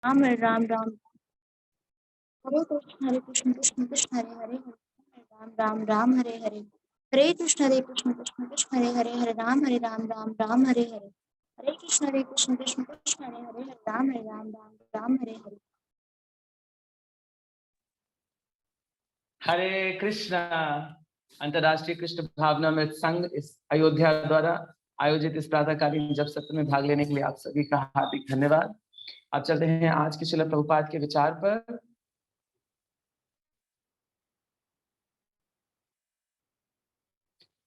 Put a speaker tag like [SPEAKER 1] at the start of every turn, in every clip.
[SPEAKER 1] राम राम राम। हरे कृष्ण कृष्ण कृष्ण हरे हरे हरे राम राम राम हरे हरे। हरे कृष्ण कृष्ण कृष्ण हरे हरे हरे राम राम हरे हरे। हरे कृष्ण कृष्ण कृष्ण हरे हरे हरे राम हरे हरे।
[SPEAKER 2] हरे कृष्णा। अंतर्राष्ट्रीय कृष्ण भावनामृत संघ इस अयोध्या द्वारा आयोजित इस प्रातःकालीन जप सत्र में भाग लेने के लिए आप सभी का हार्दिक धन्यवाद। अब चलते हैं आज के श्रील प्रभुपाद के विचार पर।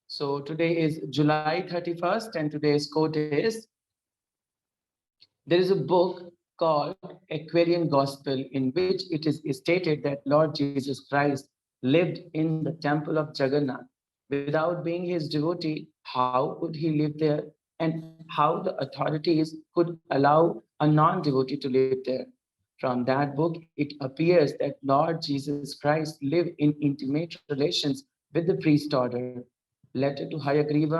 [SPEAKER 2] So today is July 31st and today's quote is, there is a book called Aquarian Gospel in which it is stated that Lord Jesus Christ lived in the temple of Jagannath. Without being his devotee, how could he live there? And how the authorities could allow a non-devotee to live there? From that book, it appears that Lord Jesus Christ lived in intimate relations with the priest order. Letter to Hayagriva,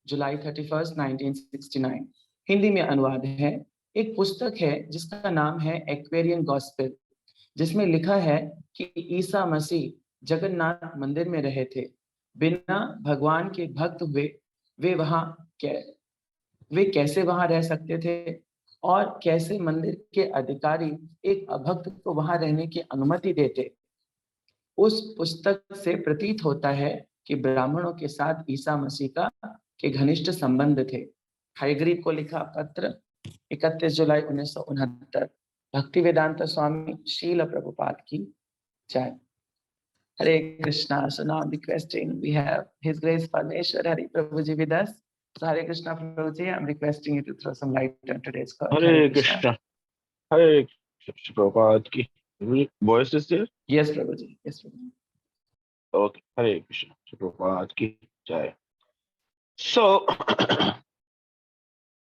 [SPEAKER 2] July 31st, 1969. Hindi में अनुवाद है। एक पुस्तक है जिसका नाम है Aquarian gospel, जिसमें लिखा है कि ईसा मसीह जगन्नाथ मंदिर में रहे थे। बिना भगवान के भक्त हुए वे कैसे वहां रह सकते थे, और कैसे मंदिर के अधिकारी एक अभक्त को वहां रहने की अनुमति देते। उस पुस्तक से प्रतीत होता है कि ब्राह्मणों के साथ ईसा मसीह का के घनिष्ठ संबंध थे। हयग्रीव को लिखा पत्र 31 जुलाई 1969। भक्ति वेदांत स्वामी शील प्रभुपाद की जय। हरे Krishna. So now I'm requesting, we have His Grace Parmeshwar Hari Prabhuji with us. So Hare Krishna Prabhuji, I'm requesting you to throw some light on today's call.
[SPEAKER 3] Hare Krishna. Hare Krishna Prabhupada ki voice is there?
[SPEAKER 2] Yes Prabhuji. Yes Prabhuji.
[SPEAKER 3] Okay. Hare Krishna Prabhupada ki jai. So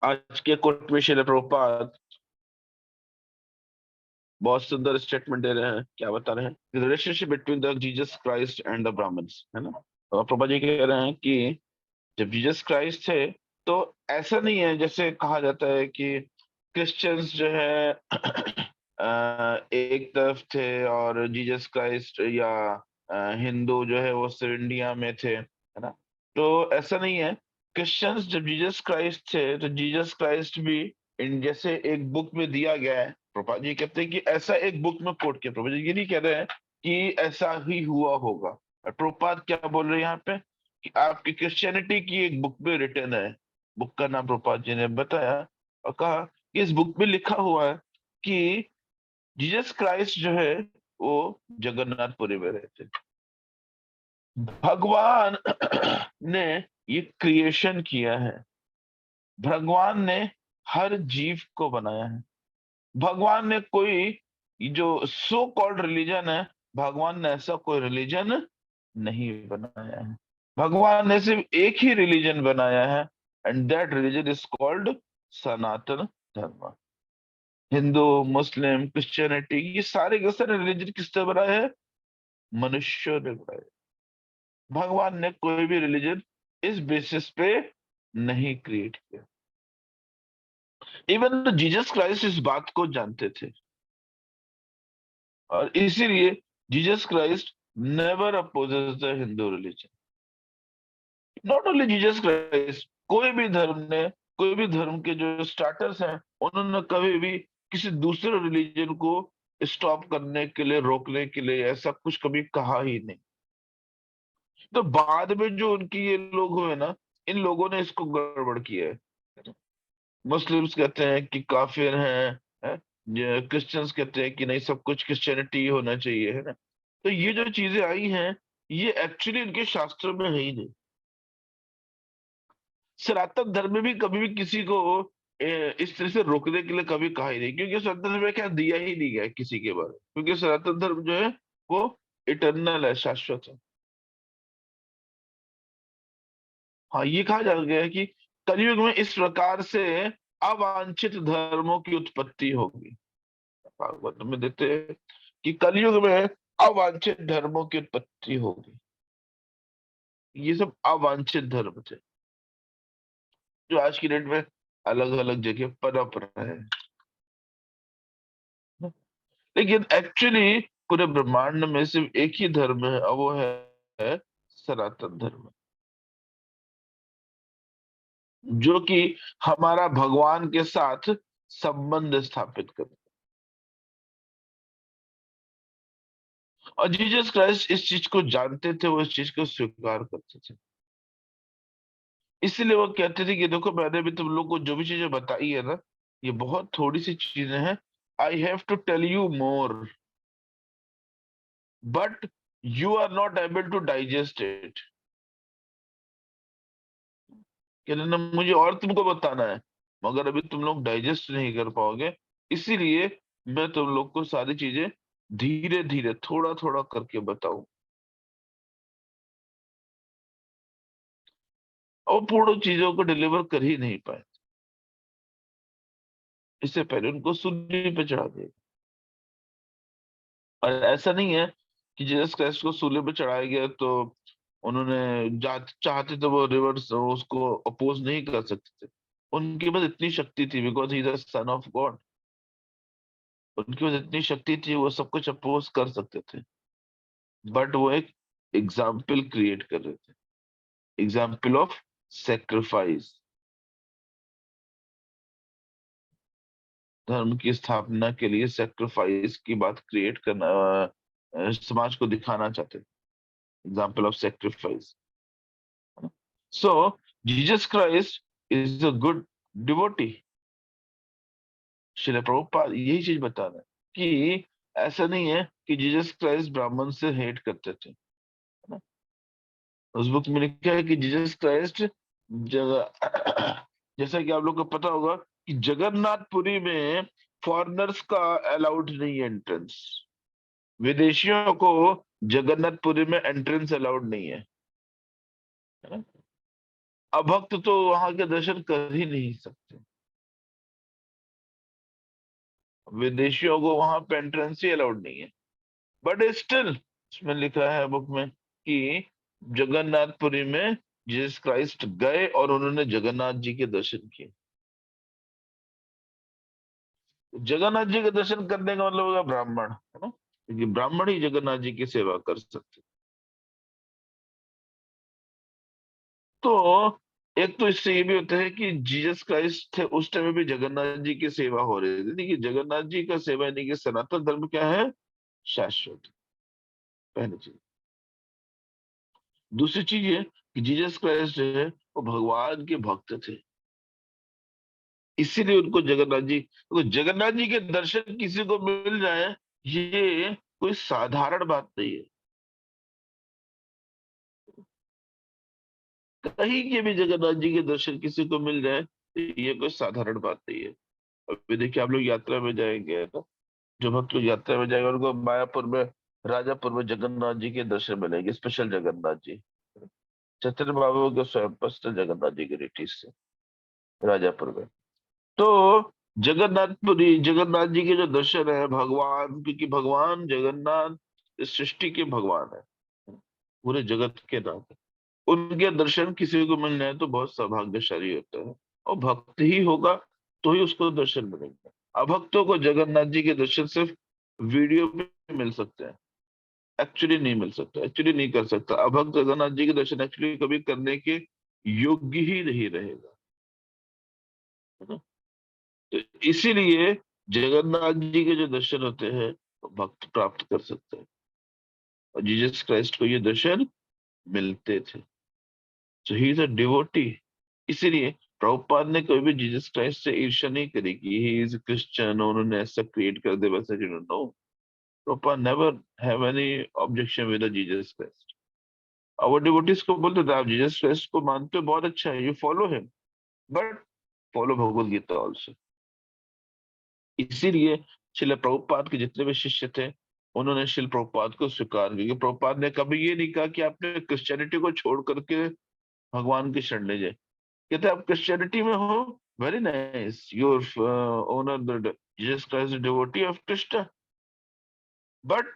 [SPEAKER 3] आज के coat में श्रील प्रभुपाद बहुत सुंदर statement दे रहे हैं। क्या बता रहे हैं? The relationship between the Jesus Christ and the Brahmins, है ना। और प्रभुपाद जी कह रहे हैं कि जब जीसस क्राइस्ट थे तो ऐसा नहीं है जैसे कहा जाता है कि क्रिश्चियंस जो है एक तरफ थे और जीसस क्राइस्ट या हिंदू जो है वो सिर्फ इंडिया में थे, है ना। तो ऐसा नहीं है। क्रिश्चियंस जब जीसस क्राइस्ट थे तो जीसस क्राइस्ट भी जैसे एक बुक में दिया गया है। प्रभुपाद जी कहते हैं कि ऐसा एक बुक में कोट किया। प्रभुपाद जी ये नहीं कह रहे हैं कि ऐसा ही हुआ होगा। प्रभुपाद क्या बोल रहे हैं यहाँ पे कि आपकी क्रिश्चियनिटी की एक बुक में रिटर्न है। बुक का नाम प्रभुपाद जी ने बताया और कहा कि इस बुक में लिखा हुआ है कि जीसस क्राइस्ट जो है वो जगन्नाथपुरी में रहते। भगवान ने ये क्रिएशन किया है। भगवान ने हर जीव को बनाया है। भगवान ने कोई जो सो कॉल्ड रिलीजन है, भगवान ने ऐसा कोई रिलीजन नहीं बनाया है। भगवान ने सिर्फ एक ही रिलीजन बनाया है and that religion is called Sanatan Dharma. Hindu, Muslim, Christianity, ये सारे के सारे रिलीजन किसने बनाया है? मनुष्य ने बनाया। भगवान ने कोई भी रिलीजन इस बेसिस पे नहीं क्रिएट किया। इवन जीसस क्राइस्ट इस बात को जानते थे और इसीलिए Jesus Christ never opposes the Hindu religion. Not only Jesus Christ, कोई भी धर्म के जो स्टार्टर्स हैं उन्होंने कभी भी किसी दूसरे रिलीजन को स्टॉप करने के लिए, रोकने के लिए ऐसा कुछ कभी कहा ही नहीं। तो बाद में जो उनकी ये लोग हुए ना, इन लोगों ने इसको गड़बड़ किया है। मुस्लिम्स कहते हैं कि काफिर हैं, क्रिश्चियंस कहते हैं कि नहीं सब कुछ क्रिश्चियनिटी होना चाहिए, है ना। तो ये जो चीजें आई हैं ये एक्चुअली इनके शास्त्रों में है ही नहीं। सनातन धर्म में भी कभी भी किसी को इस तरह से रोकने के लिए कभी कहा ही नहीं, क्योंकि सनातन धर्म में क्या दिया ही नहीं गया किसी के बारे में, क्योंकि सनातन धर्म जो है वो इटर्नल है, शाश्वत है। हाँ, ये कहा जा गया है कि कलयुग में इस प्रकार से अवांछित धर्मों की उत्पत्ति होगी। भागवत में देते हैं कि कलयुग में अवांछित धर्मों की उत्पत्ति होगी। ये सब अवांछित धर्म थे जो आज की डेट में अलग अलग जगह पनप रहे हैं। लेकिन एक्चुअली पूरे ब्रह्मांड में सिर्फ एक ही धर्म है और वो है सनातन धर्म, जो कि हमारा भगवान के साथ संबंध स्थापित करता है। और जीसस क्राइस्ट इस चीज को जानते थे, वो इस चीज को स्वीकार करते थे। इसीलिए वो कहते थे कि देखो मैंने भी तुम लोग को जो भी चीजें बताई है ना, ये बहुत थोड़ी सी चीजें हैं, I have to tell you more but you are not able to digest it. कहते ना मुझे और तुमको बताना है, मगर अभी तुम लोग डाइजेस्ट नहीं कर पाओगे, इसीलिए मैं तुम लोग को सारी चीजें धीरे धीरे थोड़ा थोड़ा करके बताऊं। और पूर्ण चीजों को डिलीवर कर ही नहीं पाए, इससे पहले उनको सूली पे चढ़ा दिया। और ऐसा नहीं है कि जीसस क्राइस्ट को सूली पे चढ़ाया गया तो उन्होंने चाहते तो वो रिवर्स उसको अपोज नहीं कर सकते थे। उनके पास इतनी शक्ति थी, because he the son of God. उनके पास इतनी शक्ति थी, वो सब कुछ अपोज कर सकते थे, बट वो एक एग्जाम्पल क्रिएट कर रहे थे, एग्जाम्पल ऑफ सेक्रीफाइस। धर्म की स्थापना के लिए सेक्रीफाइस की बात क्रिएट करना, समाज को दिखाना चाहते थे, example of sacrifice. So Jesus Christ is a good devotee. Srila Prabhupada यही चीज बता रहे हैं कि ऐसा नहीं है कि जीसस क्राइस्ट ब्राह्मण से हेट करते थे, है ना। उस बुक में लिखा है कि जीसस क्राइस्ट जगह जैसा कि आप लोग को पता होगा कि जगन्नाथपुरी में फॉरेनर्स का अलाउड नहीं है एंट्रेंस। विदेशियों को जगन्नाथपुरी में एंट्रेंस अलाउड नहीं है, है ना। अभक्त तो वहां के दर्शन कर ही नहीं सकते, विदेशियों को वहां पे एंट्रेंस ही अलाउड नहीं है। बट स्टिल इसमें लिखा है बुक में कि जगन्नाथपुरी में जीसस क्राइस्ट गए और उन्होंने जगन्नाथ जी के दर्शन किए। जगन्नाथ जी के दर्शन करने का मतलब होगा ब्राह्मण, है ना, क्योंकि ब्राह्मण ही जगन्नाथ जी की सेवा कर सकते। तो एक तो इससे ये भी होता है कि जीसस क्राइस्ट थे उस टाइम में भी जगन्नाथ जी की सेवा हो रही थी। देखिए जगन्नाथ जी का सेवा यानी कि सनातन धर्म क्या है, शाश्वत, पहली चीज। दूसरी चीज ये कि जीसस क्राइस्ट जो है वो भगवान के भक्त थे, इसीलिए उनको जगन्नाथ जी के दर्शन किसी को मिल जाए, ये कोई साधारण बात नहीं है। कहीं के भी जगन्नाथ जी के दर्शन किसी को मिल जाए तो ये कोई साधारण बात नहीं है। अभी देखिए आप लोग यात्रा में जाएंगे ना, जो भक्त लोग यात्रा में जाएंगे उनको मायापुर में, राजापुर में जगन्नाथ जी के दर्शन मिलेंगे, स्पेशल जगन्नाथ जी। चैतन्य बाबू के स्वयं पर्सनल जगन्नाथ जी के रीति से राजापुर में। तो जगन्नाथपुरी जगन्नाथ जी के जो दर्शन है भगवान, क्योंकि भगवान जगन्नाथ इस सृष्टि के भगवान है, पूरे जगत के नाथ है। उनके दर्शन किसी को मिल जाए तो बहुत सौभाग्यशाली होता है, और भक्त ही होगा तो ही उसको दर्शन मिलेंगे। अभक्तों को जगन्नाथ जी के दर्शन सिर्फ वीडियो पे मिल सकते हैं, एक्चुअली नहीं मिल सकता, एक्चुअली नहीं कर सकता। अभक्त जगन्नाथ जी के दर्शन एक्चुअली कभी करने के योग्य ही नहीं रहेगा, है ना। तो इसीलिए जगन्नाथ जी के जो दर्शन होते हैं वो भक्त प्राप्त कर सकते हैं, और जीसस क्राइस्ट को ये दर्शन मिलते थे। सो ही इज अ डिवोटी। इसीलिए प्रभुपाद ने कभी भी जीसस क्राइस्ट से ईर्ष्या नहीं करी कि ही इज क्रिश्चियन, उन्होंने ऐसा क्रिएट कर दिया वैसा। You know, Prabhupada never have any objection with Jesus Christ. और डिवोटीज को बोलते थे आप जीसस क्राइस्ट को मानते हो बहुत अच्छा है, you follow him, but follow Bhagavad Gita also. इसीलिए शिल प्रभुपाद के जितने भी शिष्य थे उन्होंने शिल प्रभुपाद को स्वीकार किया। प्रभुपाद ने कभी ये नहीं कहा कि आपने क्रिश्चियनिटी को छोड़ करके भगवान की शरण ले जाए। कहते आप क्रिश्चियनिटी में हो, very nice, your owner Jesus Christ devotee of Krishna, but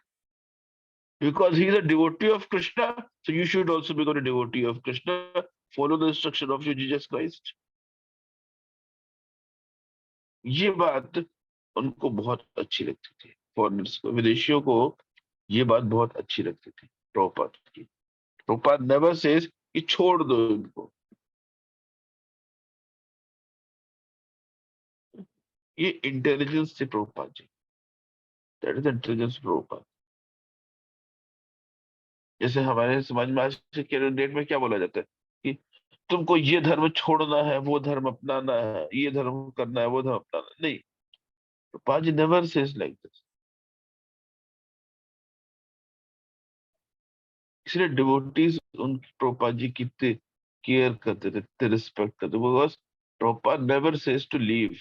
[SPEAKER 3] because he is a devotee of Krishna, so you should also become a devotee of Krishna. Follow the instruction of your Jesus Christ. ये बात उनको बहुत अच्छी लगती थी, foreigners को, विदेशियों को ये बात बहुत अच्छी लगती थी प्रभुपाद की। प्रभुपाद नेवर सेज कि छोड़ दो इनको। ये इंटेलिजेंस थी Prabhupada ji, that is intelligence Prabhupada. जैसे हमारे समाज में आज के डेट में क्या बोला जाता है कि तुमको ये धर्म छोड़ना है, वो धर्म अपनाना है, ये धर्म करना है, वो धर्म अपनाना है। नहीं, Prabhupada ji never says like this. इसलिए डिवोटीज उनकी प्रभुपाद जी की केयर करते थे, रिस्पेक्ट करते, because Prabhupada never says to leave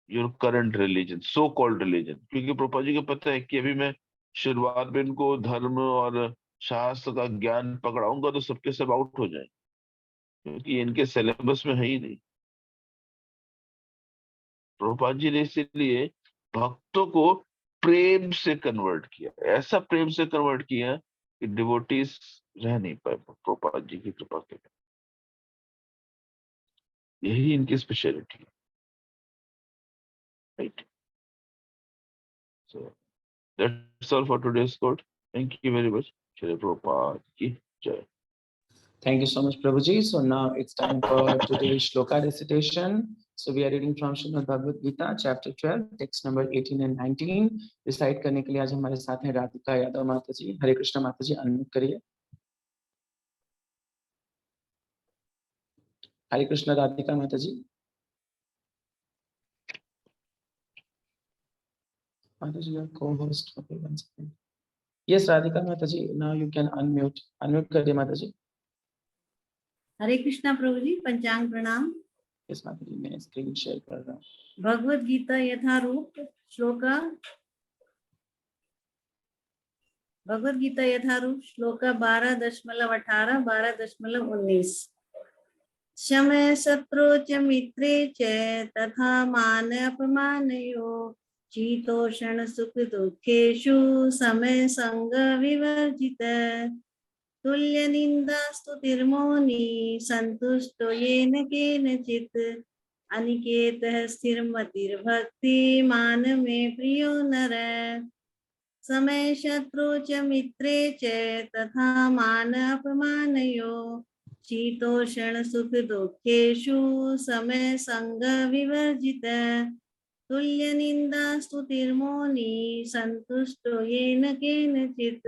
[SPEAKER 3] your current religion, so called religion. क्योंकि प्रभुपाद जी को पता है कि अभी मैं शुरुआत में इनको धर्म और शास्त्र का ज्ञान पकड़ाऊंगा तो सबके सब आउट हो जाएंगे, क्योंकि ये इनके सिलेबस में है ही नहीं। प्रभुपाद जी ने इसीलिए भक्तों को प्रेम से कन्वर्ट किया, ऐसा प्रेम से कन्वर्ट किया कि डिवोटीज रह नहीं पाए प्रभुपाद जी की कृपा के बिना। यही इनकी स्पेशलिटी है, right? So that's all for today's quote. Thank you very much. Shri Prabhupada की जय।
[SPEAKER 2] Thank you so much, Prabhuji. So now it's time for today's shloka recitation. So we are reading from Srimad Bhagavad Gita, chapter 12, text number 18 and 19. Recite करने के लिए आज हमारे साथ हैं राधिका यादव माता जी। हरे कृष्ण माता जी, अनम्यूट करिए। हरे कृष्ण राधिका माता जी। माता जी, your co-host. Okay, one second. Yes, Radhika माता जी, now you can unmute. Unmute करिए माता जी।
[SPEAKER 4] हरे कृष्णा प्रभु जी, पंचांग प्रणाम।
[SPEAKER 2] Yes, माता जी, मैं स्क्रीन शेयर कर रहा हूँ।
[SPEAKER 4] भगवद गीता यथारूप श्लोका, भगवद गीता यथारूप श्लोका 12.18, 12.19। शमय शत्रु च मित्रे च तथा मान अपमानयो, शीतोषण सुख दुखेषु समय संग विवर्जित, तुल्य निंदा स्तुतिर्मौनी संतुष्टो येन केनचित्, अनिकेतः स्थिरमतिर्भक्तिमान मे प्रियो नर। समय शत्रु च मित्रे च तथा मान अपमानयो, शीतोषण सुख दुखेषु समय संग विवर्जित, तुल्य निंदा स्तुतिर्मौनी संतुष्टो येन केनचित्,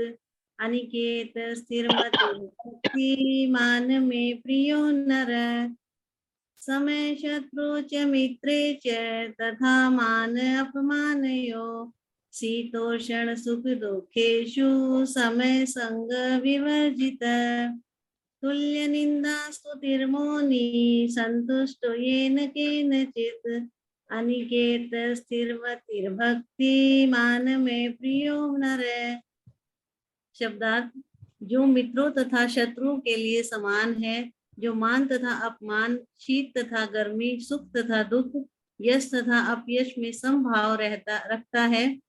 [SPEAKER 4] अनिकेत स्थिरमतिर्भक्तिमान मे प्रियो नर। समय शत्रु च मित्रे च तथा मान अपमानयो, शीतोषण सुख दुखेषु समय संग विवर्जित, तुल्य निंदा स्तुतिर्मौनी संतुष्टो येन केनचित्, अनिकेत स्थिरमतिर्भक्तिमान मे प्रियो नर। शब्दार्थ: जो मित्रों तथा शत्रुओं के लिए समान है, जो मान तथा अपमान, शीत तथा गर्मी, सुख तथा दुख, यश तथा अपयश में समभाव रखता है,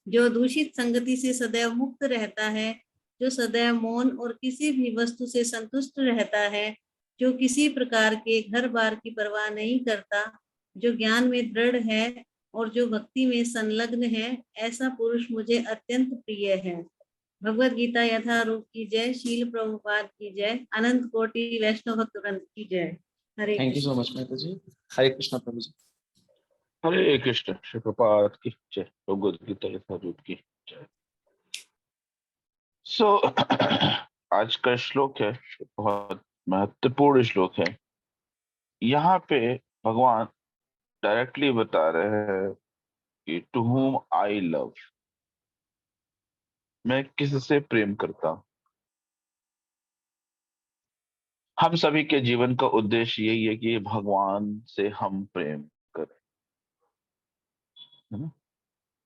[SPEAKER 4] जो दूषित संगति से सदैव मुक्त रहता है, जो सदैव मौन और किसी भी वस्तु से संतुष्ट रहता है, जो किसी प्रकार के घर बार की परवाह नहीं करता, जो ज्ञान में दृढ़ है और जो भक्ति में संलग्न है, ऐसा पुरुष मुझे अत्यंत प्रिय है। भगवद गीता यथारूप की जय। शील प्रभुपाद की जय। अनंत कोटि वैष्णव भक्त वृंद की जय। हरे
[SPEAKER 2] Thank you so much, माता जी। हरे कृष्ण प्रभु जी।
[SPEAKER 3] हरे कृष्ण। श्री प्रभुपाद की जय। भगवद गीता यथारूप की जय। सो आज का श्लोक है, बहुत महत्वपूर्ण श्लोक है। यहाँ पे भगवान डायरेक्टली बता रहे हैं कि टू whom आई लव, मैं किससे प्रेम करता हूं। हम सभी के जीवन का उद्देश्य यही है कि भगवान से हम प्रेम करें, है ना?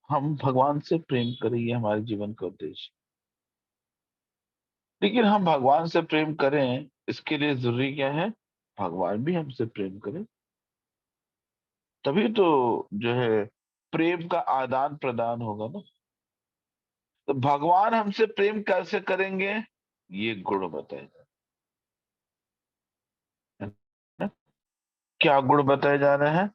[SPEAKER 3] हम भगवान से प्रेम करें, ये हमारे जीवन का उद्देश्य। लेकिन हम भगवान से प्रेम करें, इसके लिए जरूरी क्या है? भगवान भी हमसे प्रेम करें, तभी तो जो है प्रेम का आदान प्रदान होगा ना। तो भगवान हमसे प्रेम कैसे करेंगे, ये गुण बताए जाए, क्या गुण बताए जा रहे हैं?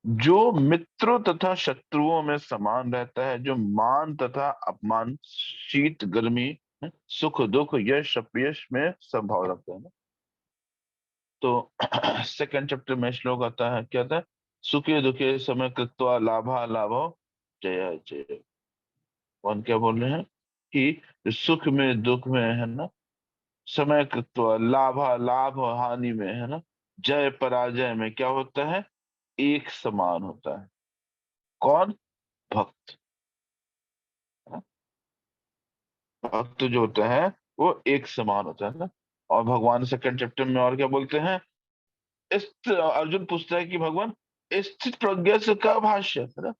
[SPEAKER 3] जो मित्रों तथा शत्रुओं में समान रहता है, जो मान तथा अपमान, शीत गर्मी, सुख दुख, यश अपयश में संभाव रखता है ना। तो सेकंड चैप्टर में श्लोक आता है, क्या आता है? सुखे दुखे समय कृत्वा लाभा लाभो जय जय। कौन क्या बोल रहे हैं कि सुख में दुख में है ना, समय कृत्वा लाभा लाभ और हानि में है ना, जय पराजय में क्या होता है? एक समान होता है। कौन? भक्त। भक्त जो होता है वो एक समान होता है ना। और भगवान सेकंड चैप्टर में और क्या बोलते हैं? अर्जुन पूछता है कि भगवान स्थित प्रज्ञ से का भाष्य है ना,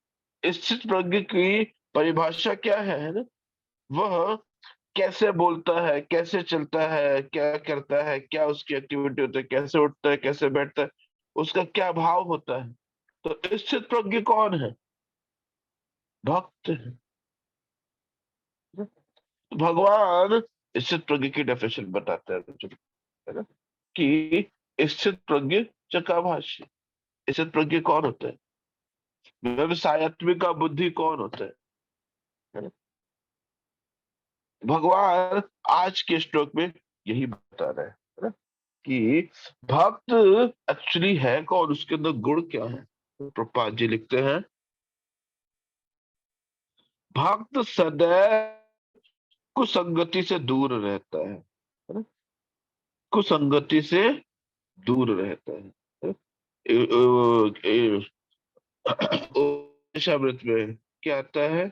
[SPEAKER 3] स्थित प्रज्ञ की परिभाषा क्या है ना? वह कैसे बोलता है, कैसे चलता है, क्या करता है, क्या उसकी एक्टिविटी होती है, कैसे उठता है, कैसे बैठता है, उसका क्या भाव होता है। तो स्थित प्रज्ञ कौन है? भक्त है। भगवान स्थित प्रज्ञ की डेफिनेशन बताते हैं अर्जुन, है ना, कि स्थित प्रज्ञ चकाभाष्य। स्थित प्रज्ञ कौन होता है? व्यवसायत्मिक बुद्धि कौन होता है ना? भगवान आज के श्लोक में यही बता रहे हैं, है ना, कि भक्त एक्चुअली है कौन, उसके अंदर गुण क्या है। तो प्रभुपाद जी लिखते हैं, भक्त सदैव कुसंगति से दूर रहता है ना? कुसंगति से दूर रहता है। उपनिषद में क्या आता है?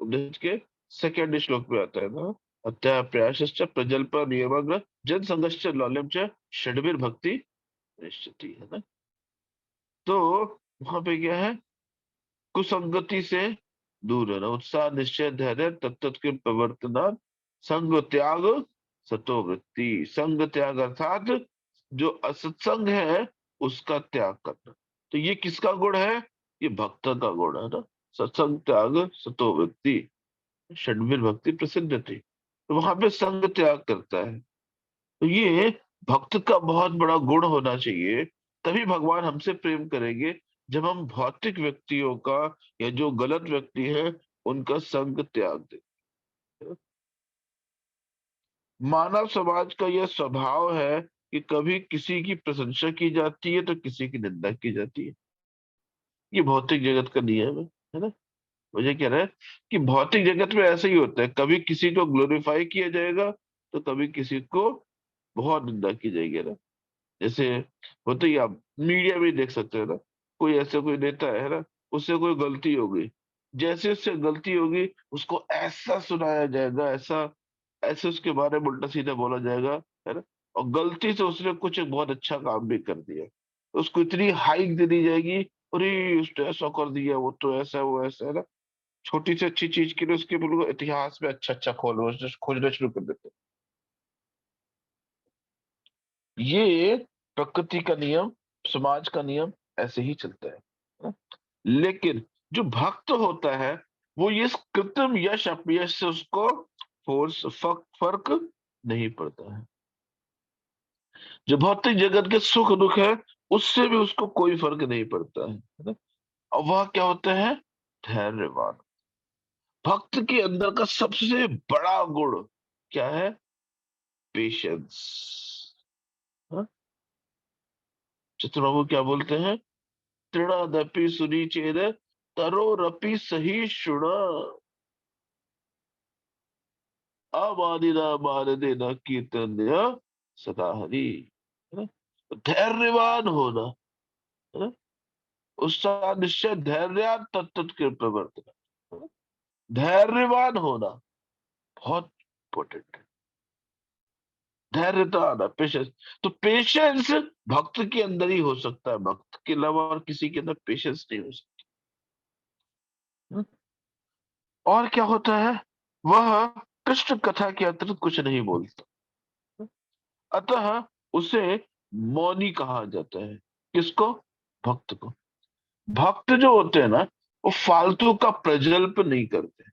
[SPEAKER 3] उपनिषद के सेकंड श्लोक में आता है ना, अतः प्रयासश्च प्रजल्प नियमग्र जन संघश्च लौल्यम च षड्भिर भक्ति निश्चिति, है ना। तो वहां पे क्या है? कुसंगति से दूर रहना, उत्साह निश्चय धैर्य तत्त के प्रवर्तना, संग त्याग सतो वृत्ति। संग त्याग अर्थात जो असत्संग है उसका त्याग करना। तो ये किसका गुण है? ये भक्त का गुण है ना। सत्संग त्याग सतो वृत्ति, षड्वीर भक्ति प्रसिद्ध थी। तो वहां पे संग त्याग करता है। तो ये भक्त का बहुत बड़ा गुण होना चाहिए, तभी भगवान हमसे प्रेम करेंगे। जब हम भौतिक व्यक्तियों का या जो गलत व्यक्ति है उनका संग त्याग दें। मानव समाज का यह स्वभाव है कि कभी किसी की प्रशंसा की जाती है तो किसी की निंदा की जाती है। ये भौतिक जगत का नियम है ना। मुझे कह रहा है कि भौतिक जगत में ऐसे ही होता है, कभी किसी को ग्लोरीफाई किया जाएगा तो कभी किसी को बहुत निंदा की जाएगी ना। जैसे होते ही आप मीडिया में देख सकते हो ना, कोई ऐसे कोई नेता है ना, उससे कोई गलती हो गई, जैसे उससे गलती होगी उसको ऐसा सुनाया जाएगा, ऐसा ऐसे उसके बारे में उल्टा सीधा बोला जाएगा, है ना। और गलती से उसने कुछ एक बहुत अच्छा काम भी कर दिया, तो उसको इतनी हाइक दे दी जाएगी, अरे उसने ऐसा कर दिया, वो तो ऐसा, वो ऐसा, है ना। छोटी से अच्छी चीज के लिए उसके बिल्कुल इतिहास में अच्छा अच्छा खोजना शुरू कर देते हैं। ये प्रकृति का नियम, समाज का नियम ऐसे ही चलता है। लेकिन जो भक्त होता है वो ये कृत्रिम यश अपयश से उसको फर्क नहीं पड़ता है। जो भौतिक जगत के सुख दुख है उससे भी उसको कोई फर्क नहीं पड़ता है ना। और वह क्या होता है? धैर्यवान। भक्त के अंदर का सबसे बड़ा गुण क्या है? पेशेंस। चित्रबाबू क्या बोलते हैं? तृणादपि सुनिचेद तरोरपि सहिष्णुण अमानिना मानदेन कीर्तन्य सदा हरि, है ना। तो धैर्यवान होना, है ना, उसका निश्चय धैर्य तत्त के प्रवर्तन, है ना? धैर्यवान होना बहुत इंपॉर्टेंट है। धैर्यता आना, पेशेंस। तो पेशेंस भक्त के अंदर ही हो सकता है, भक्त के अलावा और किसी के अंदर पेशेंस नहीं हो सकता। और क्या होता है? वह कृष्ण कथा के अतिरिक्त कुछ नहीं बोलता, अतः उसे मौनी कहा जाता है। किसको? भक्त को। भक्त जो होते हैं ना वो फालतू का प्रजल्प नहीं करते।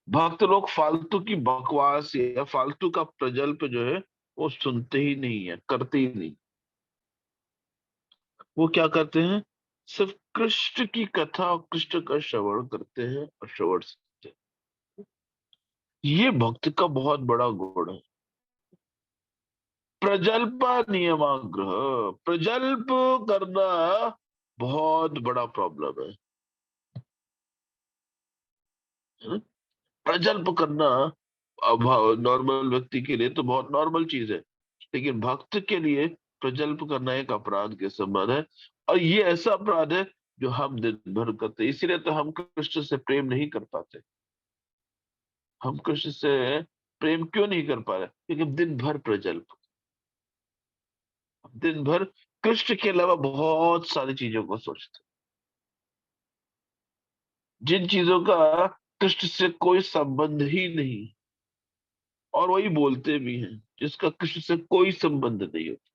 [SPEAKER 3] भक्त लोग फालतू की बकवास या फालतू का प्रजल्प जो है वो सुनते ही नहीं है, करते ही नहीं। वो क्या करते हैं? सिर्फ कृष्ण की कथा और कृष्ण का श्रवण करते हैं और श्रवण सुनते हैं। ये भक्त का बहुत बड़ा गुण है। प्रजल्प नियमाग्रह, प्रजल्प करना बहुत बड़ा प्रॉब्लम है। प्रजल्प करना नॉर्मल व्यक्ति के लिए तो बहुत नॉर्मल चीज है, लेकिन भक्त के लिए प्रजल्प करना एक अपराध के समान है। और ये ऐसा अपराध है जो हम दिन भर करते हैं। इसीलिए तो हम कृष्ण से प्रेम नहीं कर पाते। हम कृष्ण से प्रेम क्यों नहीं कर पा रहे? क्योंकि हम दिन भर प्रजल्प, दिन भर कृष्ण के अलावा बहुत सारी चीजों को सोचते हैं, जिन चीजों का कृष्ण से कोई संबंध ही नहीं, और वही बोलते भी हैं जिसका कृष्ण से कोई संबंध नहीं होता।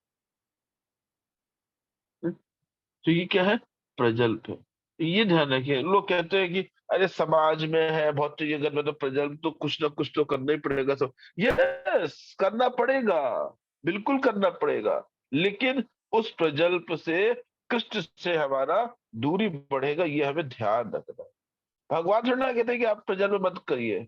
[SPEAKER 3] तो ये क्या है? प्रजल्प है। ये ध्यान रखिए। लोग कहते हैं कि अरे समाज में है भौतिक जगत में तो प्रजल्प तो कुछ ना कुछ तो करना ही पड़ेगा। सब यस, करना पड़ेगा, बिल्कुल करना पड़ेगा, लेकिन उस प्रजल्प से कृष्ण से हमारा दूरी बढ़ेगा, ये हमें ध्यान रखना है। भगवान थोड़ा ना कहते हैं कि आप प्रजल्प मत करिए।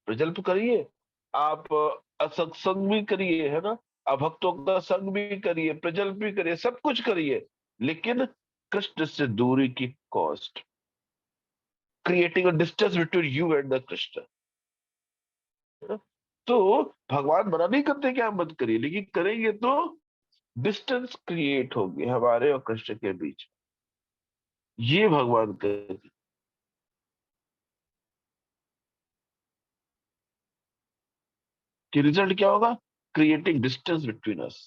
[SPEAKER 3] प्रजल्प करिए, आप असत्संग भी करिए, है ना, अभक्तों का संग भी करिए, प्रजल्प भी करिए, सब कुछ करिए, लेकिन कृष्ण से दूरी की cost, creating a distance between you and the Krishna, है ना? तो भगवान मना नहीं करते कि आप मत करिए, लेकिन करेंगे तो डिस्टेंस क्रिएट होगी हमारे और कृष्ण के बीच। ये भगवान कहते कि रिजल्ट क्या होगा? Creating distance between us.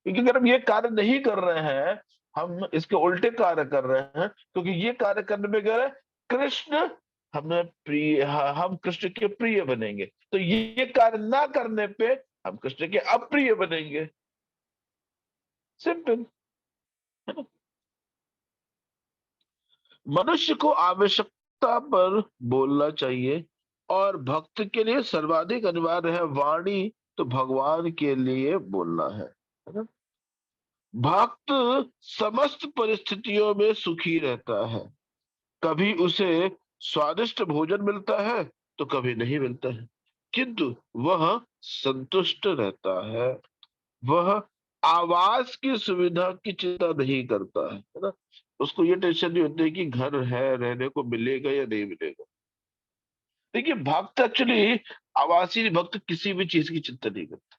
[SPEAKER 3] क्योंकि अगर हम ये कार्य नहीं कर रहे हैं, हम इसके उल्टे कार्य कर रहे हैं, क्योंकि ये कार्य करने में क्या है? कृष्ण हमें प्रिय, हम कृष्ण के प्रिय बनेंगे, तो ये कार्य ना करने पे हम कृष्ण के अप्रिय बनेंगे। सिंपल। मनुष्य को आवश्यकता पर बोलना चाहिए, और भक्त के लिए सर्वाधिक अनिवार्य है वाणी तो भगवान के लिए बोलना है ना? भक्त समस्त परिस्थितियों में सुखी रहता है। कभी उसे स्वादिष्ट भोजन मिलता है तो कभी नहीं मिलता है, किंतु वह संतुष्ट रहता है। वह आवास की सुविधा की चिंता नहीं करता है ना? उसको ये टेंशन नहीं होती कि घर है, रहने को मिलेगा या नहीं मिलेगा। देखिए, भक्त एक्चुअली, आवासीय भक्त किसी भी चीज की चिंता नहीं करता,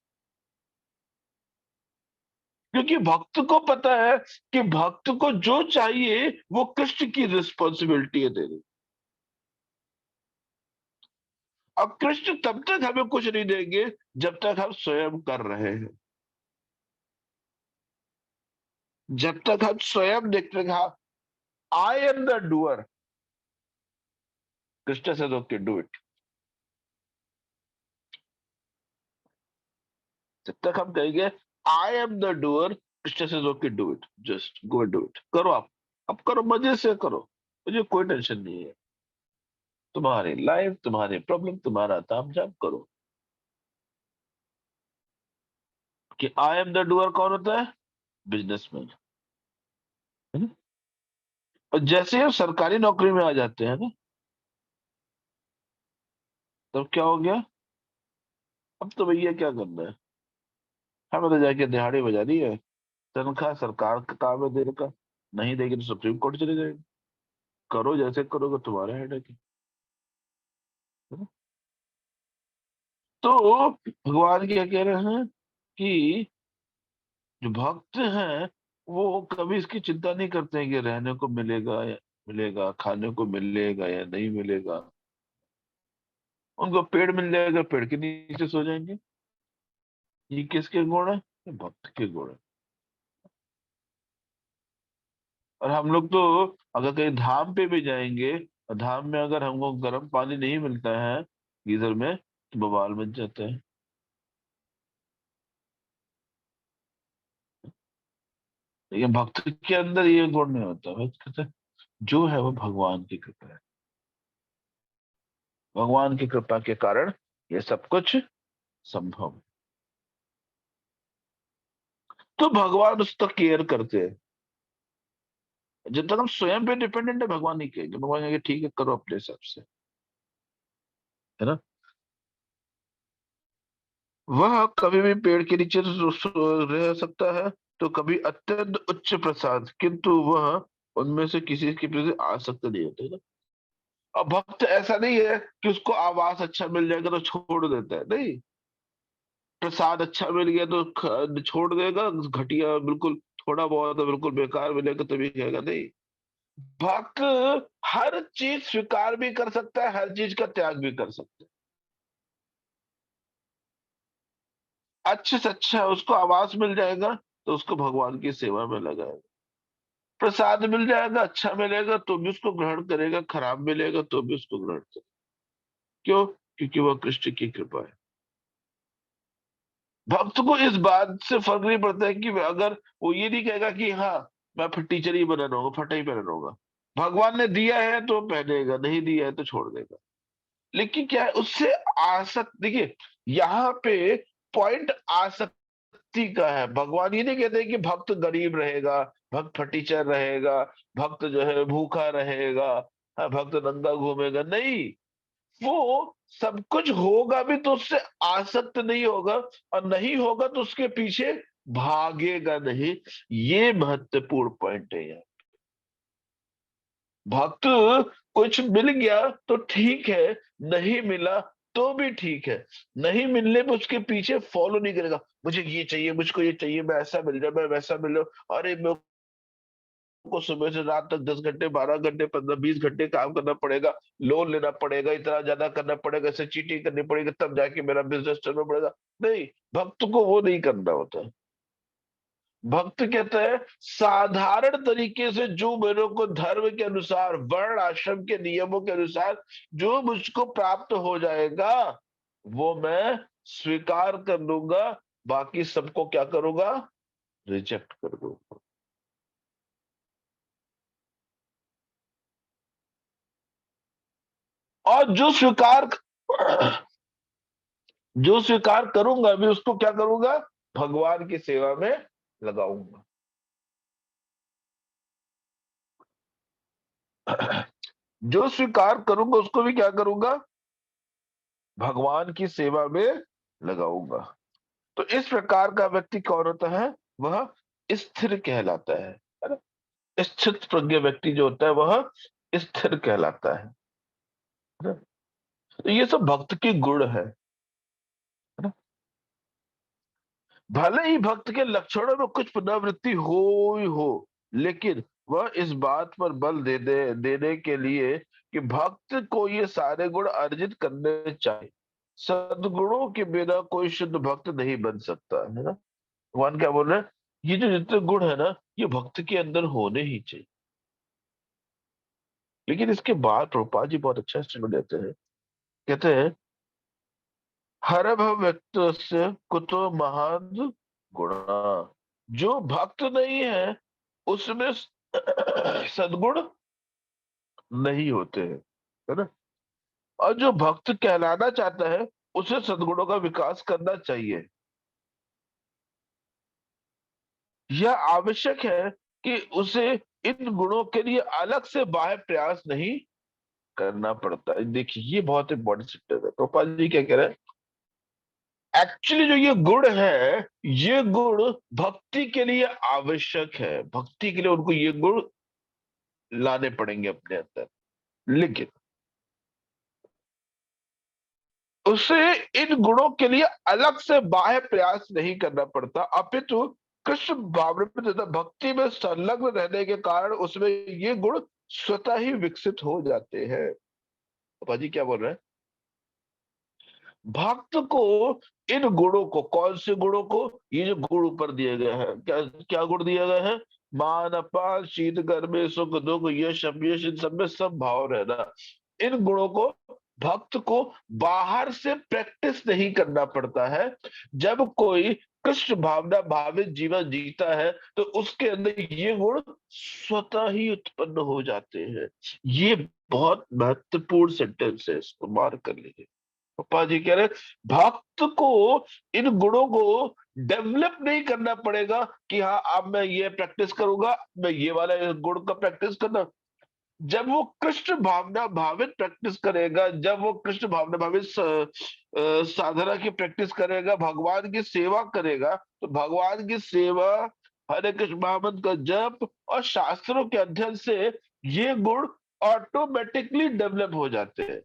[SPEAKER 3] क्योंकि भक्त को पता है कि भक्त को जो चाहिए वो कृष्ण की रिस्पॉन्सिबिलिटी है देनी। अब कृष्ण तब तक हमें कुछ नहीं देंगे जब तक हम स्वयं कर रहे हैं। जब तक हम स्वयं देखते हैं, I am the doer, Krishna से ओके डू इट। जब तक हम कहेंगे I am the doer, Krishna से okay do it, just go do it, करो आप। अब करो, मजे से करो, मुझे कोई टेंशन नहीं है। तुम्हारी लाइफ, तुम्हारी प्रॉब्लम, तुम्हारा ताम झाम करो। कि आई एम द डूअर कौन होता है? बिजनेसमैन। और जैसे हम सरकारी नौकरी में आ जाते हैं ना, तब क्या हो गया? अब तो भैया क्या करना है, हमें तो जाके दिहाड़ी बजानी है, तनख्वाह सरकार का काम है देने का, नहीं देगी तो सुप्रीम कोर्ट चले जाएंगे। करो जैसे करोगे, तुम्हारा हेडेक है ना? तो भगवान क्या कह रहे हैं कि जो भक्त हैं वो कभी इसकी चिंता नहीं करते हैं कि रहने को मिलेगा या मिलेगा, खाने को मिलेगा या नहीं मिलेगा। उनको पेड़ मिल जाएगा, पेड़ के नीचे सो जाएंगे। ये किसके गुण है? ये भक्त के गुण है। और हम लोग तो अगर कहीं धाम पे भी जाएंगे, और धाम में अगर हमको गर्म पानी नहीं मिलता है गीजर में, तो बवाल मच जाता है। लेकिन भक्त के अंदर ये गुण नहीं होता। भक्त कहते हैं, जो है वो भगवान की कृपा है, भगवान की कृपा के कारण ये सब कुछ संभव है। तो भगवान उसका केयर करते हैं। जब तक हम स्वयं पे डिपेंडेंट है भगवान नहीं कहेंगे, भगवान कहेंगे ठीक है करो अपने हिसाब से, है ना। वह कभी भी पेड़ के नीचे रह सकता है तो कभी अत्यंत उच्च प्रसाद, किंतु वह उनमें से किसी के प्रति आसक्त नहीं होते ना। अब भक्त ऐसा नहीं है कि उसको आवास अच्छा मिल जाएगा तो छोड़ देता है, नहीं। प्रसाद अच्छा मिल गया तो छोड़ देगा, घटिया बिल्कुल थोड़ा बहुत बिल्कुल बेकार मिलेगा तभी कहेगा नहीं। भक्त हर चीज स्वीकार भी कर सकता है, हर चीज का त्याग भी कर सकता है। अच्छे से अच्छा उसको आवास मिल जाएगा तो उसको भगवान की सेवा में लगाएगा, प्रसाद मिल जाएगा अच्छा मिलेगा तो भी उसको ग्रहण करेगा, खराब मिलेगा तो भी उसको ग्रहण करेगा। क्यों? क्योंकि वह कृष्ण की कृपा है। भक्त को इस बात से फर्क नहीं पड़ता है कि अगर वो ये नहीं कहेगा कि हाँ मैं फिर टीचर ही बना रहूंगा, फटा ही पहना रहूंगा, भगवान ने दिया है तो पहनेगा, नहीं दिया है तो छोड़ देगा। लेकिन क्या है उससे आसक्त, देखिए यहाँ पे पॉइंट आसक्ति का है। भगवान ये नहीं कहते कि भक्त गरीब रहेगा, भक्त फटीचर रहेगा, भक्त जो है भूखा रहेगा, हाँ, भक्त नंगा घूमेगा, नहीं। वो सब कुछ होगा भी तो उससे आसक्त नहीं होगा, और नहीं होगा तो उसके पीछे भागेगा नहीं। ये महत्वपूर्ण पॉइंट है यार। भक्त कुछ मिल गया तो ठीक है, नहीं मिला तो भी ठीक है। नहीं मिलने पर उसके पीछे फॉलो नहीं करेगा, मुझे ये चाहिए, मुझको ये चाहिए, मैं ऐसा मिल जाए, मैं वैसा मिल जाऊं, अरे मेरे को सुबह से रात तक 10 घंटे 12 घंटे 15 20 घंटे काम करना पड़ेगा, लोन लेना पड़ेगा, इतना ज्यादा करना पड़ेगा, ऐसे चीटिंग करनी पड़ेगी तब जाके मेरा बिजनेस चलना पड़ेगा। नहीं, भक्त को वो नहीं करना होता है। भक्त कहता है साधारण तरीके से जो मेरे को धर्म के अनुसार, वर्ण आश्रम के नियमों के अनुसार जो मुझको प्राप्त हो जाएगा वो मैं स्वीकार कर लूंगा, बाकी सबको क्या करूंगा? रिजेक्ट कर दूंगा। और जो स्वीकार करूंगा भी उसको क्या करूंगा? भगवान की सेवा में लगाऊंगा। जो स्वीकार करूंगा उसको भी क्या करूंगा? भगवान की सेवा में लगाऊंगा। तो इस प्रकार का व्यक्ति कौन होता है? वह स्थिर कहलाता है ना। स्थित प्रज्ञ व्यक्ति जो होता है वह स्थिर कहलाता है ना? तो ये सब भक्त के गुण है ना। भले ही भक्त के लक्षणों में कुछ पुनरावृत्ति हो ही हो, लेकिन वह इस बात पर बल देने के लिए कि भक्त को ये सारे गुण अर्जित करने चाहिए। सद्गुणों के बिना कोई शुद्ध भक्त नहीं बन सकता, है ना। भगवान क्या बोल रहे हैं? ये जो जितने गुण है ना ये भक्त के अंदर होने ही चाहिए। लेकिन इसके बाद प्रभुपाद जी बहुत अच्छा स्टेटमेंट देते हैं, कहते हैं हर व्यक्ति कुतो महान गुणा। जो भक्त नहीं है उसमें सद्गुण नहीं होते हैं, है ना। और जो भक्त कहलाना चाहता है उसे सद्गुणों का विकास करना चाहिए। यह आवश्यक है कि उसे इन गुणों के लिए अलग से बाह्य प्रयास नहीं करना पड़ता है। देखिए ये बहुत इंपॉर्टेंट सेक्टर है। गोपाल जी क्या कह रहे हैं? एक्चुअली जो ये गुण है ये गुण भक्ति के लिए आवश्यक है, भक्ति के लिए उनको ये गुण लाने पड़ेंगे अपने अंदर। लेकिन उसे इन गुणों के लिए अलग से बाह्य प्रयास नहीं करना पड़ता, अपितु कृष्ण भावनामृत तथा भक्ति में संलग्न रहने के कारण उसमें ये गुण स्वतः ही विकसित हो जाते हैं। बाजी क्या बोल रहे हैं? भक्त को इन गुणों को, कौन से गुणों को? ये जो गुण ऊपर दिए गए हैं, क्या क्या गुण दिए गए हैं? मान अपान शीत गर्मी सुख दुख यश अपयश, इन सब में सब भाव रहना। इन गुणों को भक्त को बाहर से प्रैक्टिस नहीं करना पड़ता है। जब कोई कृष्ण भावना भावित जीवन जीता है तो उसके अंदर ये गुण स्वतः ही उत्पन्न हो जाते हैं। ये बहुत महत्वपूर्ण सेंटेंस है, इसको मार्क कर लीजिए। पप्पा जी कह रहे भक्त को इन गुणों को डेवलप नहीं करना पड़ेगा कि हाँ अब मैं ये प्रैक्टिस करूंगा, मैं ये वाला गुण का प्रैक्टिस करना। जब वो कृष्ण भावना भावित प्रैक्टिस करेगा, जब वो कृष्ण भावना भावित साधना की प्रैक्टिस करेगा, भगवान की सेवा करेगा, तो भगवान की सेवा, हरे कृष्ण महामंत्र का जप और शास्त्रों के अध्ययन से ये गुण ऑटोमेटिकली डेवलप हो जाते हैं।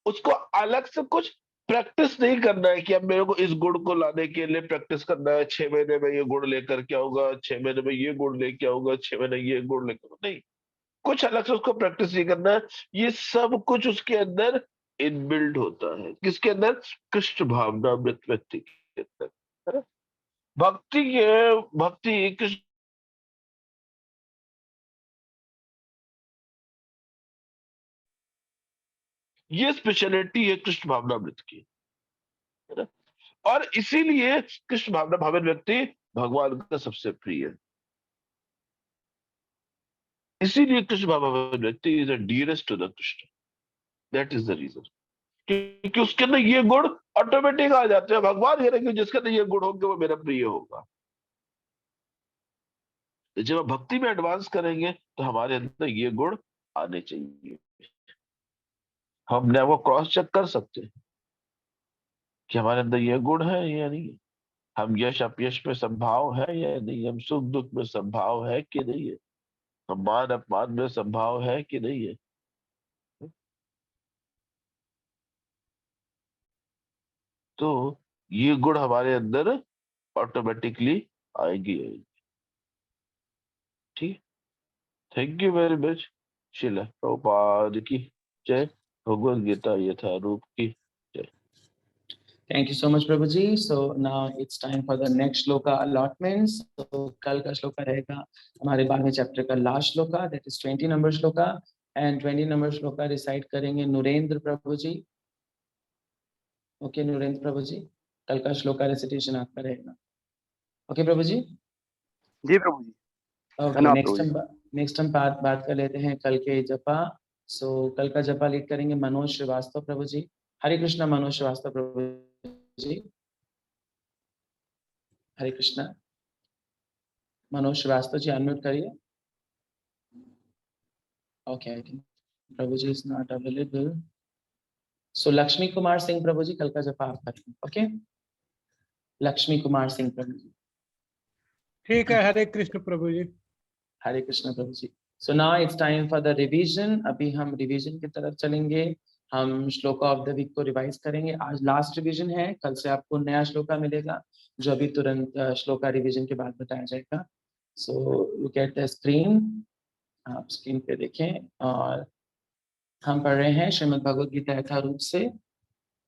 [SPEAKER 3] उसको अलग से कुछ प्रैक्टिस नहीं करना है कि अब मेरे को इस गुण को लाने के लिए प्रैक्टिस करना है, 6 महीने में ये गुण लेकर के आऊंगा, 6 महीने में ये गुण लेके आऊंगा, 6 महीने ये गुण लेकर, नहीं, कुछ अलग से उसको प्रैक्टिस नहीं करना है। ये सब कुछ उसके अंदर इनबिल्ड होता है। किसके अंदर? कृष्ण भावना अमृत व्यक्ति के अंदर, है ना? भक्ति कृष्ण, ये स्पेशलिटी है कृष्ण भावना अमृत की, है ना? और इसीलिए कृष्ण भावना भावित व्यक्ति भगवान का सबसे प्रिय है। इसीलिए कृष्ण भावना भावित व्यक्ति is the dearest to the Krishna. That is the reason, क्योंकि उसके अंदर ये गुण ऑटोमेटिक आ जाते हैं। भगवान कह रहे हैं कि जिसके अंदर ये गुण होंगे वो मेरा प्रिय होगा। तो जब हम भक्ति में एडवांस करेंगे तो हमारे अंदर ये गुण आने चाहिए। हम न वो क्रॉस चेक कर सकते हैं कि हमारे अंदर ये गुण है या नहीं है, हम यश अपयश में संभाव है या नहीं, हम सुख दुख में संभाव है कि नहीं है, हम मान अपमान में संभाव है कि नहीं है। तो ये गुण हमारे अंदर ऑटोमेटिकली आएगी आएगी। ठीक, थैंक यू वेरी मच। शिला प्रभुपाद की जय। भगवद गीता यथारूप की जय।
[SPEAKER 2] Thank you so much, Prabhuji. So now it's time for the next shloka allotments. So कल का श्लोका रहेगा हमारे 12वें चैप्टर का last shloka, that is 20 number shloka, and 20 number shloka recite करेंगे नुरेंद्र प्रभु जी। ओके नुरेंद्र प्रभु जी, कल का श्लोका रेसिटेशन आपका रहेगा। ओके प्रभु जी।
[SPEAKER 5] जी प्रभु जी।
[SPEAKER 2] ओके
[SPEAKER 5] धन्यवाद प्रभु जी।
[SPEAKER 2] नेक्स्ट हम बात कर लेते हैं कल के जपा। सो कल का जपा लीड करेंगे मनोज श्रीवास्तव प्रभु जी। हरे कृष्णा मनोज श्रीवास्तव प्रभु जी। हरे कृष्णा मनोज श्रीवास्तव जी, अनम्यूट करिए। ओके आई थिंक प्रभु ji is not available. So Lakshmi Kumar Singh प्रभु जी, कल का जपा आप करेंगे। ओके लक्ष्मी कुमार सिंह प्रभु जी।
[SPEAKER 6] ठीक है, हरे कृष्ण प्रभु जी।
[SPEAKER 2] हरे कृष्ण प्रभु ji. So now it's time for the revision. अभी हम रिवीजन की तरफ चलेंगे। हम श्लोका ऑफ द वीक को रिवाइज करेंगे। आज लास्ट रिवीजन है, कल से आपको नया श्लोका मिलेगा जो अभी तुरंत श्लोका रिवीजन के बाद बताया जाएगा। So look at the screen, आप स्क्रीन पे देखें। और हम पढ़ रहे हैं श्रीमद् भगवद गीता यथारूप से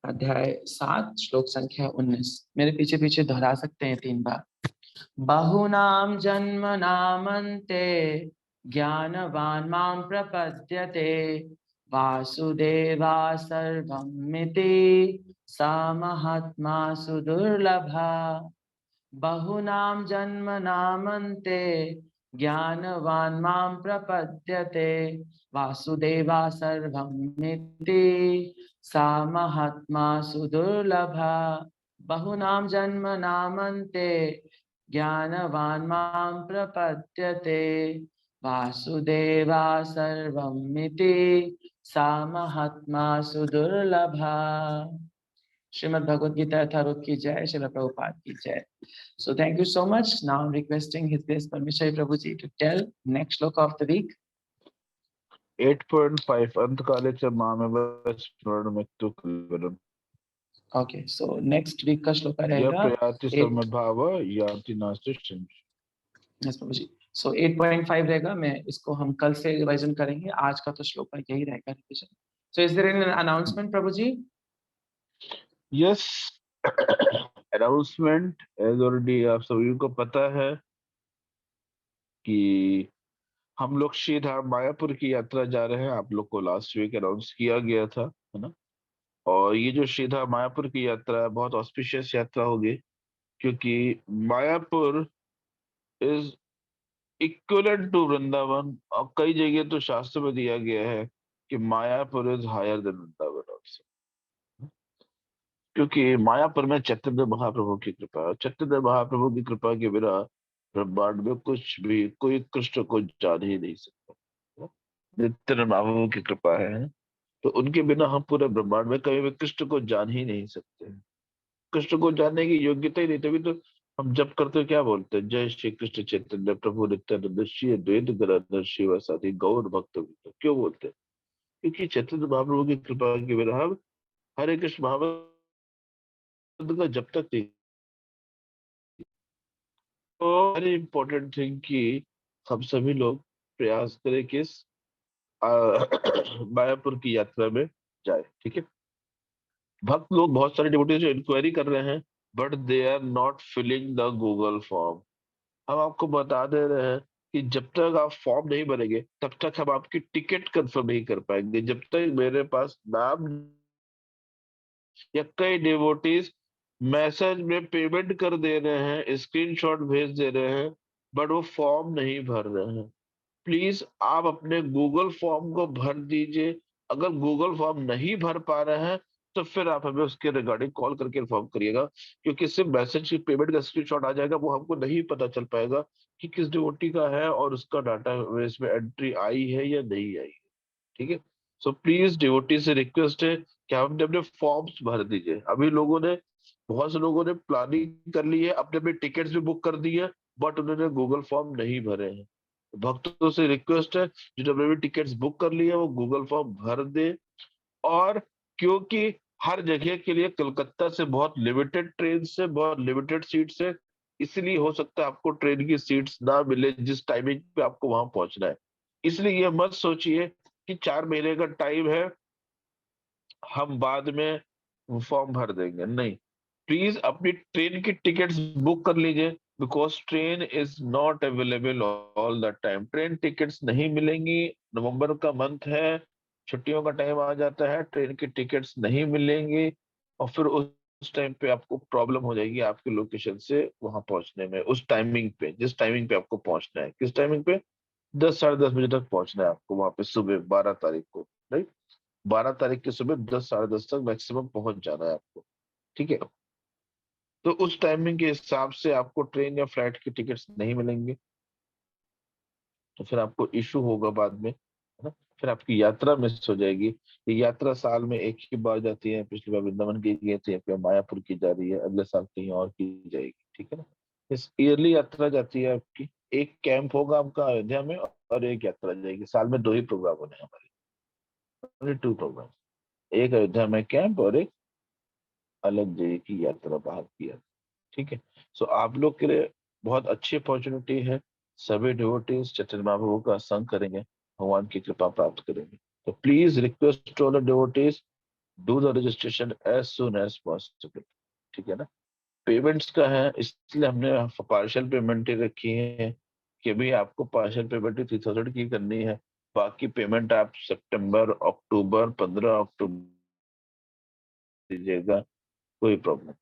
[SPEAKER 2] अध्याय 7 श्लोक संख्या 19। मेरे पीछे पीछे दोहरा सकते हैं 3 बार। बहुनाम जन्मनामन्ते ज्ञानवान् मां प्रपद्यते वासुदेवा सर्वमिति स महात्मा सुदुर्लभा। बहुनाम जन्मनामन्ते ज्ञानवान् मां प्रपद्यते वासुदेवा सर्वमिति सा महात्मा सुदुर्लभा। बहुनाम जन्मनामन्ते ज्ञानवान् मां प्रपद्यते वासुदेवा सर्वमिति सा महात्मा सुदुर्लभा। श्रीमद् भगवद गीता यथारूप की जय। श्रील प्रभुपाद की जय। So thank you so much. Now I'm requesting His Grace Parmeshwari Prabhuji to tell next shloka of the week.
[SPEAKER 3] 8.5 अंतकाले च मामेव स्मरणमस्तु केवलम्।
[SPEAKER 2] Okay, so next week का श्लोका
[SPEAKER 3] यः
[SPEAKER 2] रहेगा
[SPEAKER 3] प्रयाति
[SPEAKER 2] 8।
[SPEAKER 3] समभाव याति नास्ति संशयः।
[SPEAKER 2] Yes Prabhuji. So 8.5 रहेगा। मैं इसको हम कल से रिवाइजन करेंगे। आज का तो श्लोका यही रहेगा revision. So is there any announcement Prabhuji?
[SPEAKER 3] Yes, announcement as already आप सभी को पता है कि हम लोग श्रीधाम मायापुर की यात्रा जा रहे हैं। आप लोग को लास्ट वीक अनाउंस किया गया था, है ना? और ये जो श्रीधाम मायापुर की यात्रा है बहुत ऑस्पिशियस यात्रा होगी, क्योंकि Mayapur is equivalent to Vrindavan. और कई जगह तो शास्त्र में दिया गया है कि Mayapur is higher than Vrindavan also. क्योंकि मायापुर में चैतन्य महाप्रभु की कृपा है। चैतन्य महाप्रभु की कृपा के बिना ब्रह्मांड में कुछ भी कोई कृष्ण को जान ही नहीं सकता। नित्यानंद महाप्रभु की कृपा है, तो उनके बिना हम पूरे ब्रह्मांड में कभी भी कृष्ण को जान ही नहीं सकते। कृष्ण को जानने की योग्यता ही नहीं, तभी तो हम जब करते हैं क्या बोलते हैं, जय श्री कृष्ण चैतन्य प्रभु नित्यानंद श्री अद्वैत गदाधर शिवासादि गौर भक्त वृंद। क्यों बोलते हैं? क्योंकि चैतन्य महाप्रभु की कृपा के बिना हम हरे कृष्ण महामंत्र का जब तक नहीं। तो वेरी इंपॉर्टेंट थिंग कि हम सभी लोग प्रयास करें कि इस मायापुर की यात्रा में जाए। ठीक है, भक्त लोग बहुत सारे डिवोटीज इंक्वायरी कर रहे हैं, but they are not filling the Google form. हम आपको बता दे रहे हैं कि जब तक आप फॉर्म नहीं भरेंगे तब तक हम आपकी टिकट कंफर्म नहीं कर पाएंगे। जब तक मेरे पास नाम या कई डिवोटीज मैसेज में पेमेंट कर दे रहे हैं, स्क्रीनशॉट भेज दे रहे हैं, बट वो फॉर्म नहीं भर रहे हैं। प्लीज आप अपने गूगल फॉर्म को भर दीजिए। अगर गूगल फॉर्म नहीं भर पा रहे हैं तो फिर आप हमें उसके रिगार्डिंग कॉल करके इन्फॉर्म करिएगा, क्योंकि सिर्फ मैसेज की पेमेंट का स्क्रीनशॉट आ जाएगा, वो हमको नहीं पता चल पाएगा कि किस डिवोटी का है और उसका डाटा बेस में एंट्री आई है या नहीं आई। ठीक है, सो प्लीज डिवोटी से रिक्वेस्ट है कि आप अपने अपने फॉर्म्स भर दीजिए। अभी लोगों ने बहुत से लोगों ने प्लानिंग कर ली है, अपने अपने टिकट्स भी बुक कर दी है, बट उन्होंने गूगल फॉर्म नहीं भरे हैं। भक्तों से रिक्वेस्ट है जिन्होंने भी टिकट्स बुक कर लिए वो गूगल फॉर्म भर दे। और क्योंकि हर जगह के लिए कलकत्ता से बहुत लिमिटेड ट्रेन से बहुत लिमिटेड सीट्स है, इसलिए हो सकता है आपको ट्रेन की सीट्स ना मिले जिस टाइमिंग पे आपको वहां पहुंचना है। इसलिए ये मत सोचिए कि 4 महीने का टाइम है, हम बाद में फॉर्म भर देंगे, नहीं। प्लीज अपनी ट्रेन की टिकट्स बुक कर लीजिए, because train is not available all the time. Train tickets नहीं मिलेंगी। नवंबर का मंथ है, छुट्टियों का टाइम आ जाता है, ट्रेन की टिकट्स नहीं मिलेंगी और फिर उस टाइम पे आपको प्रॉब्लम हो जाएगी आपके लोकेशन से वहां पहुंचने में। उस टाइमिंग पे, जिस टाइमिंग पे आपको पहुंचना है, किस टाइमिंग पे, 10 साढ़े 10 बजे तक पहुंचना है आपको वहां पे सुबह 12 तारीख को, राइट। 12 तारीख की सुबह 10 साढ़े 10 तक मैक्सिमम पहुंच जाना है आपको। ठीक है, तो उस टाइमिंग के हिसाब से आपको ट्रेन या फ्लाइट की टिकट्स नहीं मिलेंगे, तो फिर आपको इशू होगा बाद में, है ना। फिर आपकी यात्रा मिस हो जाएगी। ये यात्रा साल में एक ही बार जाती है, पिछली बार वृंदावन की गई थी, फिर मायापुर की जा रही है, अगले साल कहीं और की जाएगी। ठीक है ना, इस ईयरली यात्रा जाती है आपकी। एक कैंप होगा आपका अयोध्या में और एक यात्रा जाएगी। साल में 2 ही प्रोग्राम होने हैं हमारे, 2 प्रोग्राम, एक अयोध्या में कैंप और एक अलग जगह की यात्रा, बाहर की यात्रा। ठीक है, सो आप लोग के लिए बहुत अच्छी अपॉर्चुनिटी है। सभी डिवोटीज चैतन्य महाप्रभु का संग करेंगे, भगवान की कृपा प्राप्त करेंगे। तो please request to all devotees, do the registration as soon as possible. ठीक है ना, पेमेंट्स का है इसलिए हमने पार्शियल पेमेंट ही रखी है कि भी आपको पार्शियल पेमेंट 3000 की करनी है। बाकी पेमेंट आप सितंबर अक्टूबर 15 अक्टूबर दीजिएगा, कोई प्रॉब्लम।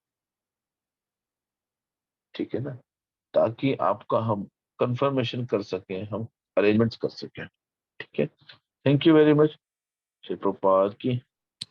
[SPEAKER 3] ठीक है ना, ताकि आपका हम कंफर्मेशन कर सकें, हम अरेंजमेंट्स कर सकें। ठीक है, thank you very much. Shri Prabhupada की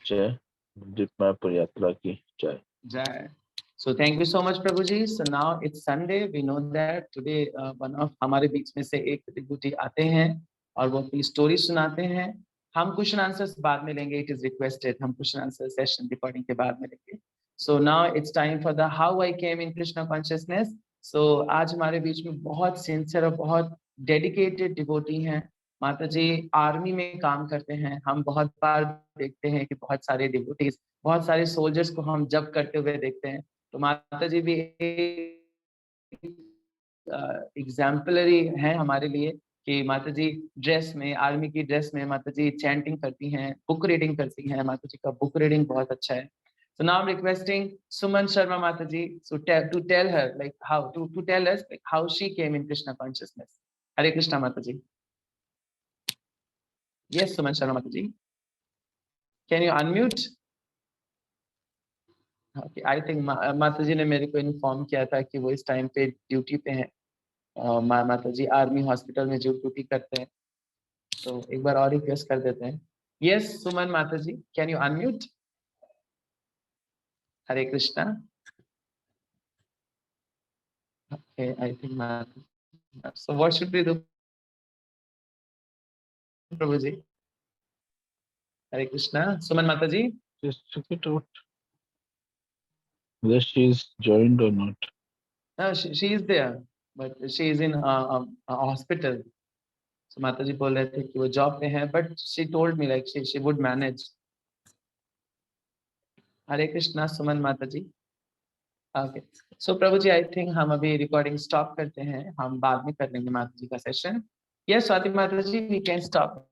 [SPEAKER 3] जय, दीप मायापुर यात्रा की जय।
[SPEAKER 2] Jai. So thank you so much Prabhuji. So now it's Sunday. We know that today one of हमारे बीच में से एक डिवोटी आते हैं और वो अपनी स्टोरी सुनाते हैं। हम क्वेश्चन आंसर्स बाद में लेंगे, इट इज रिक्वेस्टेड। हम क्वेश्चन आंसर सेशन रिकॉर्डिंग के बाद में लेंगे। So now it's time for the how I came in Krishna consciousness. सो आज हमारे बीच में बहुत सिंसियर और बहुत डेडिकेटेड डिवोटी हैं। माता जी आर्मी में काम करते हैं। हम बहुत बार देखते हैं कि बहुत सारे डिवोटीज, बहुत सारे सोल्जर्स को हम जब करते हुए देखते हैं। तो माता जी भी एग्जाम्पलरी है हमारे लिए कि माता जी ड्रेस में, आर्मी की ड्रेस में माता जी चैंटिंग करती हैं, बुक रीडिंग करती हैं। माता जी का बुक रीडिंग बहुत अच्छा है। So now I'm requesting Suman Sharma Mataji to tell her like how to tell us like how she came in Krishna consciousness. Hare Krishna Mataji. Yes, Suman Sharma Mataji. Can you unmute? Okay, I think माता जी ने मेरे को inform किया था कि वो इस time पे ड्यूटी पे हैं। माता जी आर्मी हॉस्पिटल में जो ड्यूटी करते हैं, तो एक बार और रिक्वेस्ट कर देते हैं। यस सुमन माता ji, can you unmute? Hare Krishna. Okay, I think so what should we do, Prabhuji? Hare Krishna. Suman Mataji.
[SPEAKER 3] Just check it out. Whether she is joined or not.
[SPEAKER 2] No, she is there, but she is in a hospital. So Mataji बोल रहे थे कि वो job पे है, but she told me like she would manage. Hare Krishna, Suman Mataji. Okay. So Prabhu ji, I think हम अभी recording stop करते हैं. हम बाद में कर लेंगे माता जी का session. Yes, Swati Mataji, we can stop.